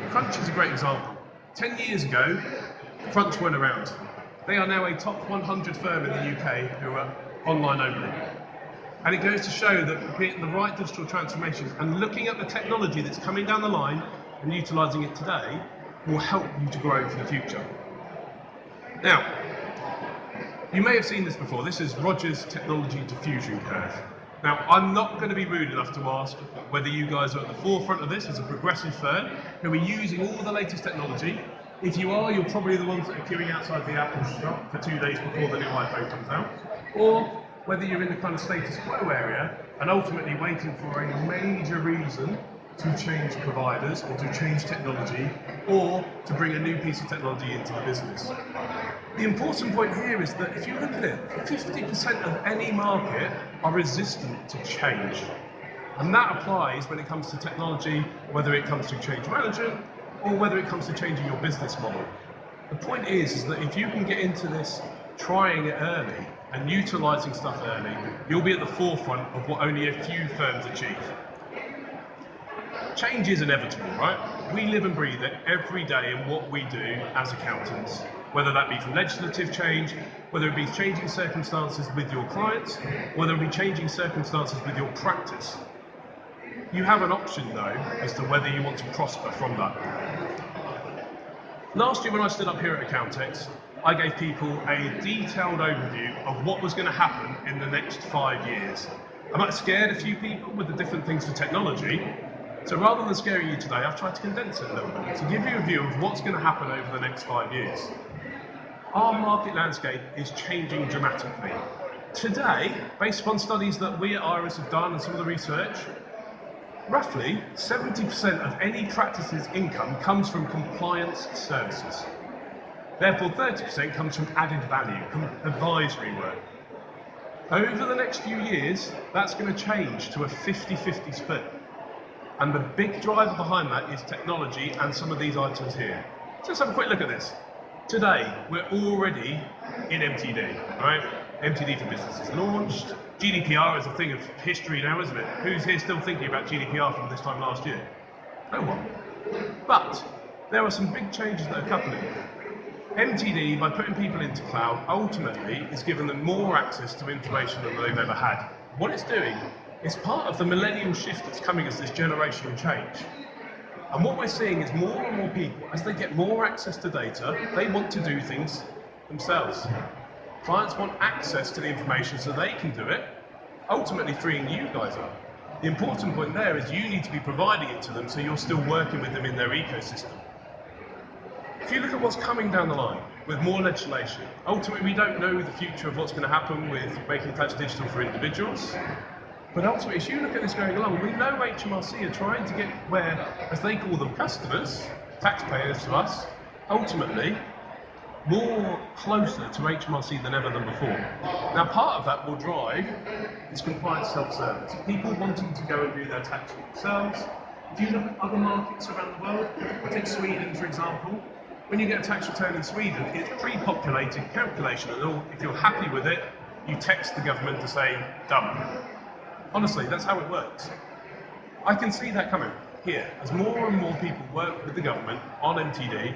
Crunch is a great example. 10 years ago, Crunch weren't around. They are now a top 100 firm in the UK who are online only. And it goes to show that the right digital transformation and looking at the technology that's coming down the line and utilising it today will help you to grow for the future. Now, you may have seen this before. This is Rogers Technology Diffusion Curve. Now, I'm not going to be rude enough to ask whether you guys are at the forefront of this as a progressive firm who are using all the latest technology. If you are, you're probably the ones that are queuing outside the Apple shop for 2 days before the new iPhone comes out. Or whether you're in the kind of status quo area and ultimately waiting for a major reason to change providers or to change technology or to bring a new piece of technology into the business. The important point here is that if you look at it, 50% of any market are resistant to change. And that applies when it comes to technology, whether it comes to change management or whether it comes to changing your business model. The point is that if you can get into this trying it early and utilising stuff early, you'll be at the forefront of what only a few firms achieve. Change is inevitable, right? We live and breathe it every day in what we do as accountants, whether that be from legislative change, whether it be changing circumstances with your clients, whether it be changing circumstances with your practice. You have an option though as to whether you want to prosper from that. Last year when I stood up here at Accountex, I gave people a detailed overview of what was going to happen in the next 5 years. I might have scared a few people with the different things to technology, so rather than scaring you today, I've tried to condense it a little bit to give you a view of what's going to happen over the next 5 years. Our market landscape is changing dramatically. Today, based upon studies that we at IRIS have done and some of the research, roughly 70% of any practice's income comes from compliance services. Therefore, 30% comes from added value, advisory work. Over the next few years, that's going to change to a 50-50 split. And the big driver behind that is technology and some of these items here. So let's have a quick look at this. Today, we're already in MTD, right? MTD for Business is launched. GDPR is a thing of history now, isn't it? Who's here still thinking about GDPR from this time last year? No one. But there are some big changes that are happening. MTD, by putting people into cloud, ultimately is giving them more access to information than they've ever had. What it's doing is part of the millennial shift that's coming as this generational change. And what we're seeing is more and more people, as they get more access to data, they want to do things themselves. Clients want access to the information so they can do it, ultimately freeing you guys up. The important point there is you need to be providing it to them so you're still working with them in their ecosystem. If you look at what's coming down the line with more legislation, ultimately we don't know the future of what's going to happen with making tax digital for individuals. But ultimately, as you look at this going along, we know HMRC are trying to get where, as they call them customers, taxpayers to us, ultimately, more closer to HMRC than ever before. Now, part of that will drive is compliance self-service. People wanting to go and do their tax themselves. If you look at other markets around the world, take Sweden for example, when you get a tax return in Sweden, it's pre-populated calculation, and if you're happy with it, you text the government to say, done. Honestly, that's how it works. I can see that coming here. As more and more people work with the government on MTD,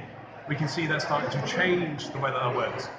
we can see that starting to change the way that works.